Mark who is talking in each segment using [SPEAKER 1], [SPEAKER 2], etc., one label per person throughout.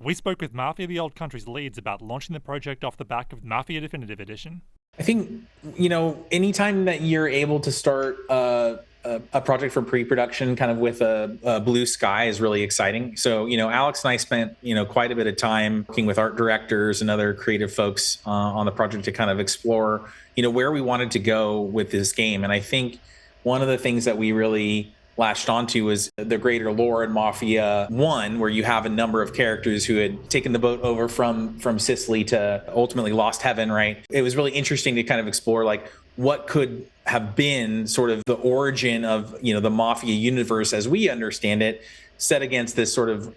[SPEAKER 1] We spoke with Mafia the Old Country's leads about launching the project off the back of Mafia Definitive Edition.
[SPEAKER 2] I think, anytime that you're able to start a project for pre-production kind of with a blue sky is really exciting. So, Alex and I spent, quite a bit of time working with art directors and other creative folks on the project to kind of explore, where we wanted to go with this game. And I think one of the things that we really latched onto was the greater lore in Mafia 1, where you have a number of characters who had taken the boat over from Sicily to ultimately lost heaven, right? It was really interesting to kind of explore like what could have been sort of the origin of, the Mafia universe as we understand it, set against this sort of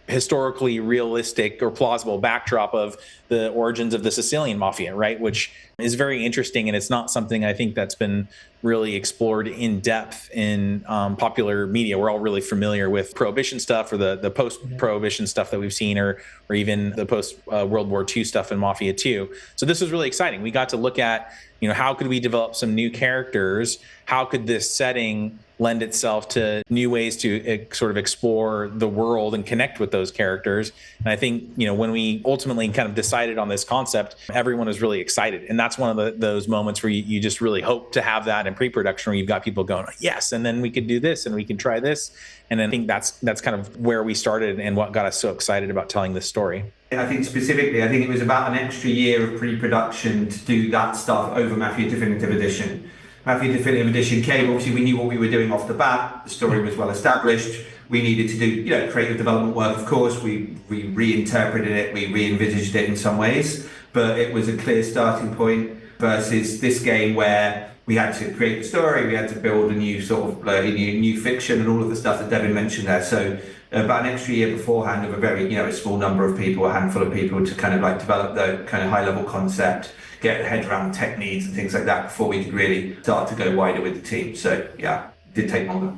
[SPEAKER 2] historically realistic or plausible backdrop of the origins of the Sicilian Mafia, right? Which is very interesting. And it's not something I think that's been really explored in depth in popular media. We're all really familiar with Prohibition stuff or the post-Prohibition stuff that we've seen, or even the post-World War II stuff in Mafia 2. So this was really exciting. We got to look at, how could we develop some new characters? How could this setting lend itself to new ways to sort of explore the world and connect with those characters? And I think, when we ultimately kind of decided on this concept, everyone was really excited. And that's one of those moments where you just really hope to have that in pre-production, where you've got people going, yes, and then we could do this and we can try this. And I think that's kind of where we started and what got us so excited about telling this story.
[SPEAKER 3] I think specifically, it was about an extra year of pre-production to do that stuff over Mafia Definitive Edition. Mafia Definitive Edition came, obviously we knew what we were doing off the bat, the story was well established, we needed to do creative development work, of course, we reinterpreted it, we re-envisaged it in some ways, but it was a clear starting point versus this game where we had to create the story, we had to build a new sort of new fiction and all of the stuff that Devin mentioned there. So about an extra year beforehand of a very a small number of people, a handful of people, to kind of like develop the kind of high level concept, get the head around tech needs and things like that before we could really start to go wider with the team. So yeah, it did take longer.